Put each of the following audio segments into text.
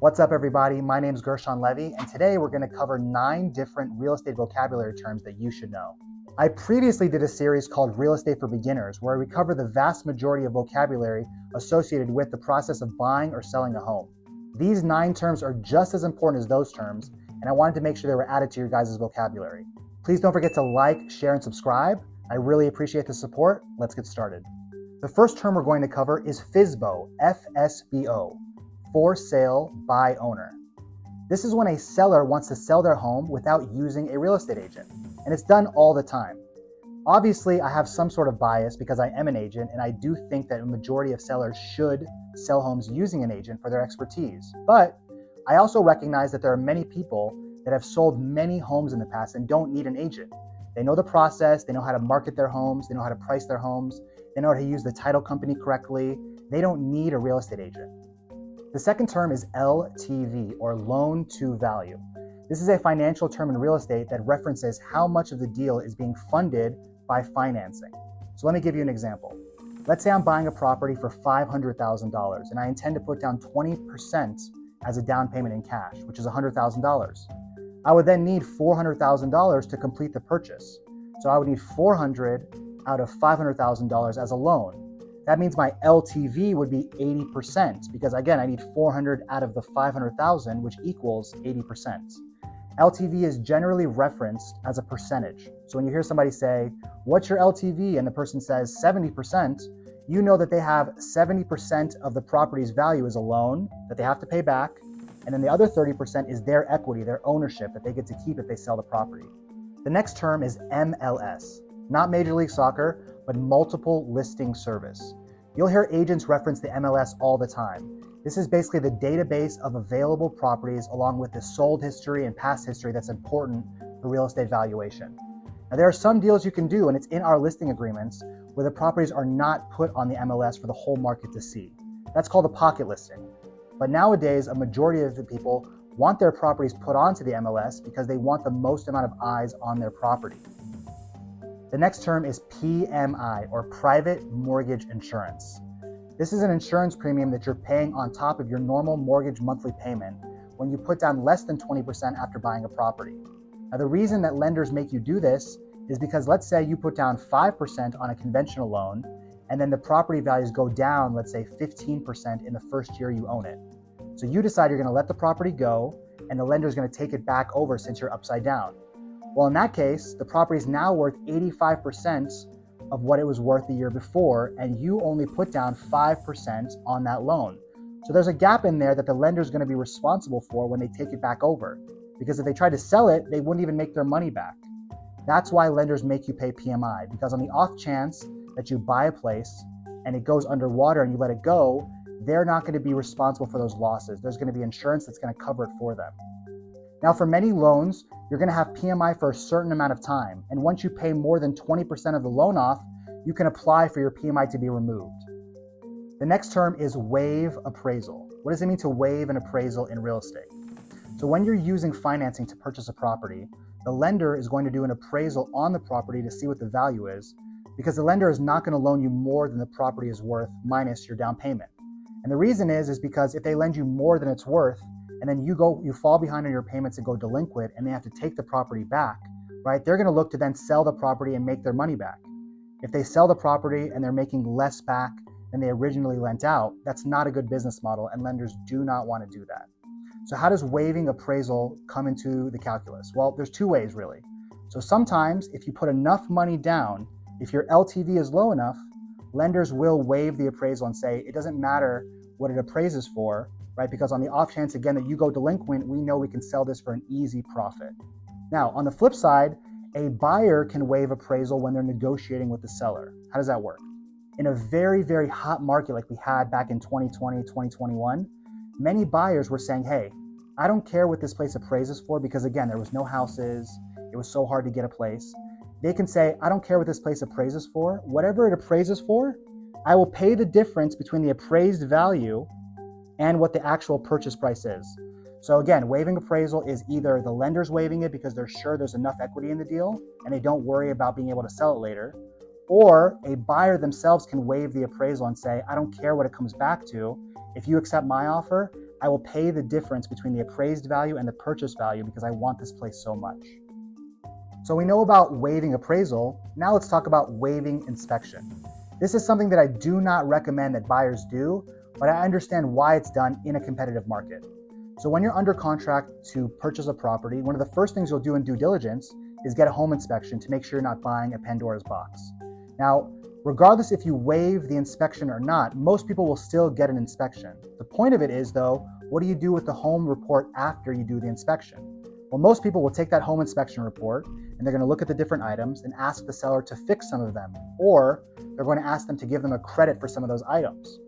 What's up, everybody? My name is Gershon Levy, and today we're going to cover 9 different real estate vocabulary terms that you should know. I previously did a series called Real Estate for Beginners, where we cover the vast majority of vocabulary associated with the process of buying or selling a home. These 9 terms are just as important as those terms, and I wanted to make sure they were added to your guys' vocabulary. Please don't forget to like, share, and subscribe. I really appreciate the support. Let's get started. The first term we're going to cover is FSBO, FSBO. For sale by owner. This is when a seller wants to sell their home without using a real estate agent, and it's done all the time. Obviously, I have some sort of bias because I am an agent, and I do think that a majority of sellers should sell homes using an agent for their expertise. But I also recognize that there are many people that have sold many homes in the past and don't need an agent. They know the process, they know how to market their homes, they know how to price their homes, they know how to use the title company correctly. They don't need a real estate agent. The second term is LTV, or loan to value. This is a financial term in real estate that references how much of the deal is being funded by financing. So let me give you an example. Let's say I'm buying a property for $500,000 and I intend to put down 20% as a down payment in cash, which is $100,000. I would then need $400,000 to complete the purchase. So I would need $400,000 out of $500,000 as a loan. That means my LTV would be 80% because, again, I need 400 out of the 500,000, which equals 80%. LTV is generally referenced as a percentage. So when you hear somebody say, "What's your LTV?" and the person says 70%, you know that they have 70% of the property's value as a loan that they have to pay back, and then the other 30% is their equity, their ownership that they get to keep if they sell the property. The next term is MLS, not Major League Soccer, but multiple listing service. You'll hear agents reference the MLS all the time. This is basically the database of available properties along with the sold history and past history that's important for real estate valuation. Now, there are some deals you can do, and it's in our listing agreements, where the properties are not put on the MLS for the whole market to see. That's called a pocket listing. But nowadays, a majority of the people want their properties put onto the MLS because they want the most amount of eyes on their property. The next term is PMI, or Private Mortgage Insurance. This is an insurance premium that you're paying on top of your normal mortgage monthly payment when you put down less than 20% after buying a property. Now, the reason that lenders make you do this is because, let's say you put down 5% on a conventional loan, and then the property values go down, let's say 15% in the first year you own it. So you decide you're going to let the property go, and the lender is going to take it back over since you're upside down. Well, in that case, the property is now worth 85% of what it was worth the year before, and you only put down 5% on that loan. So there's a gap in there that the lender is going to be responsible for when they take it back over. Because if they tried to sell it, they wouldn't even make their money back. That's why lenders make you pay PMI, because on the off chance that you buy a place and it goes underwater and you let it go, they're not going to be responsible for those losses. There's going to be insurance that's going to cover it for them. Now, for many loans, you're going to have PMI for a certain amount of time. And once you pay more than 20% of the loan off, you can apply for your PMI to be removed. The next term is waive appraisal. What does it mean to waive an appraisal in real estate? So when you're using financing to purchase a property, the lender is going to do an appraisal on the property to see what the value is, because the lender is not going to loan you more than the property is worth minus your down payment. And the reason is because if they lend you more than it's worth, and then you fall behind on your payments and go delinquent and they have to take the property back, right? They're going to look to then sell the property and make their money back. If they sell the property and they're making less back than they originally lent out, that's not a good business model, and lenders do not want to do that. So how does waiving appraisal come into the calculus? Well, there's 2 ways really. So sometimes if you put enough money down, if your LTV is low enough, lenders will waive the appraisal and say it doesn't matter what it appraises for, right? Because on the off chance, again, that you go delinquent, we know we can sell this for an easy profit. Now, on the flip side, a buyer can waive appraisal when they're negotiating with the seller. How does that work? In a very, very hot market like we had back in 2020, 2021, many buyers were saying, hey, I don't care what this place appraises for because, again, there was no houses. It was so hard to get a place. They can say, I don't care what this place appraises for. Whatever it appraises for, I will pay the difference between the appraised value and what the actual purchase price is. So again, waiving appraisal is either the lender's waiving it because they're sure there's enough equity in the deal and they don't worry about being able to sell it later, or a buyer themselves can waive the appraisal and say, I don't care what it comes back to. If you accept my offer, I will pay the difference between the appraised value and the purchase value because I want this place so much. So we know about waiving appraisal. Now let's talk about waiving inspection. This is something that I do not recommend that buyers do, but I understand why it's done in a competitive market. So when you're under contract to purchase a property, one of the first things you'll do in due diligence is get a home inspection to make sure you're not buying a Pandora's box. Now, regardless if you waive the inspection or not, most people will still get an inspection. The point of it is, though, what do you do with the home report after you do the inspection? Well, most people will take that home inspection report and they're going to look at the different items and ask the seller to fix some of them, or they're going to ask them to give them a credit for some of those items.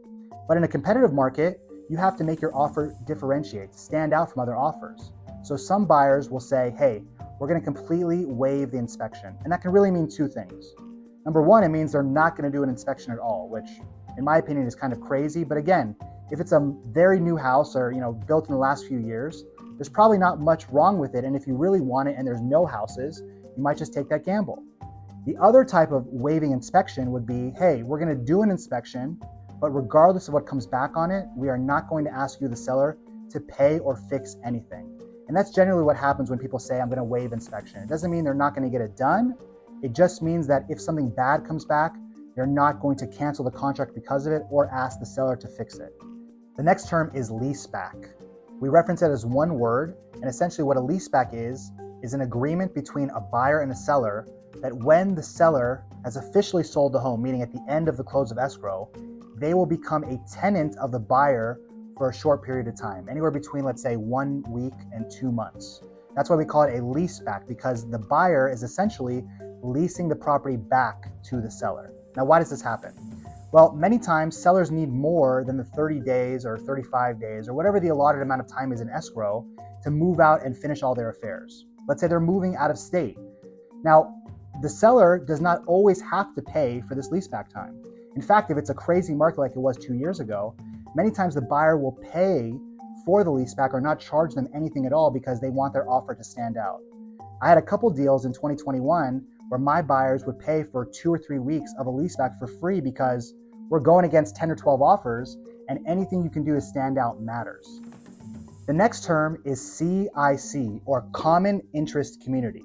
But in a competitive market, you have to make your offer differentiate, stand out from other offers. So some buyers will say, hey, we're going to completely waive the inspection. And that can really mean two things. Number one, it means they're not going to do an inspection at all, which in my opinion is kind of crazy. But again, if it's a very new house or built in the last few years, there's probably not much wrong with it. And if you really want it and there's no houses, you might just take that gamble. The other type of waiving inspection would be, hey, we're going to do an inspection, but regardless of what comes back on it, we are not going to ask you, the seller, to pay or fix anything. And that's generally what happens when people say, I'm going to waive inspection. It doesn't mean they're not going to get it done. It just means that if something bad comes back, they're not going to cancel the contract because of it or ask the seller to fix it. The next term is leaseback. We reference it as one word, and essentially what a leaseback is an agreement between a buyer and a seller that when the seller has officially sold the home, meaning at the end of the close of escrow, they will become a tenant of the buyer for a short period of time, anywhere between, let's say, 1 week and 2 months. That's why we call it a leaseback, because the buyer is essentially leasing the property back to the seller. Now, why does this happen? Well, many times sellers need more than the 30 days or 35 days or whatever the allotted amount of time is in escrow to move out and finish all their affairs. Let's say they're moving out of state. Now, the seller does not always have to pay for this leaseback time. In fact, if it's a crazy market like it was 2 years ago, many times the buyer will pay for the leaseback or not charge them anything at all because they want their offer to stand out. I had a couple deals in 2021 where my buyers would pay for 2 or 3 weeks of a leaseback for free because we're going against 10 or 12 offers, and anything you can do to stand out matters. The next term is CIC, or Common Interest Community.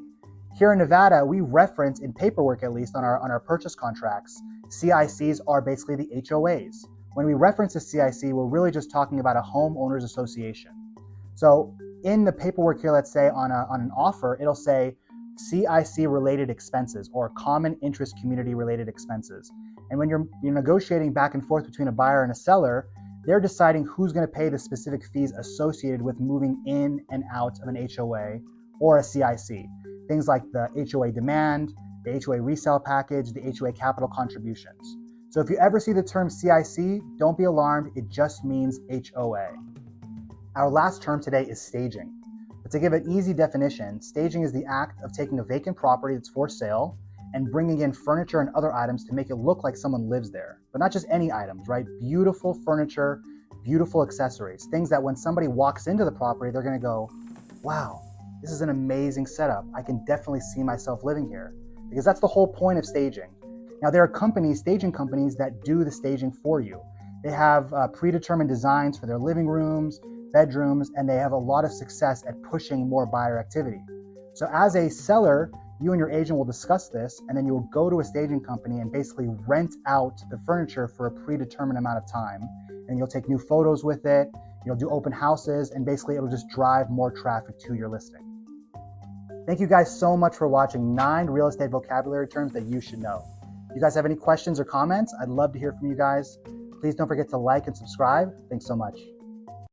Here in Nevada, we reference, in paperwork at least, on our purchase contracts, CICs are basically the HOAs. When we reference a CIC, we're really just talking about a homeowners association. So in the paperwork here, let's say on an offer, it'll say CIC related expenses or Common Interest Community related expenses. And when you're negotiating back and forth between a buyer and a seller, they're deciding who's going to pay the specific fees associated with moving in and out of an HOA or a CIC. Things like the HOA demand, the HOA resale package, the HOA capital contributions. So if you ever see the term CIC, don't be alarmed, it just means HOA. Our last term today is staging. But to give an easy definition, staging is the act of taking a vacant property that's for sale and bringing in furniture and other items to make it look like someone lives there. But not just any items, right? Beautiful furniture, beautiful accessories, things that when somebody walks into the property, they're gonna go, wow, this is an amazing setup. I can definitely see myself living here, because that's the whole point of staging. Now, there are staging companies that do the staging for you. They have predetermined designs for their living rooms, bedrooms, and they have a lot of success at pushing more buyer activity. So as a seller, you and your agent will discuss this, and then you will go to a staging company and basically rent out the furniture for a predetermined amount of time. And you'll take new photos with it, you'll do open houses, and basically it'll just drive more traffic to your listing. Thank you guys so much for watching 9 real estate vocabulary terms that you should know. If you guys have any questions or comments, I'd love to hear from you guys. Please don't forget to like and subscribe. Thanks so much.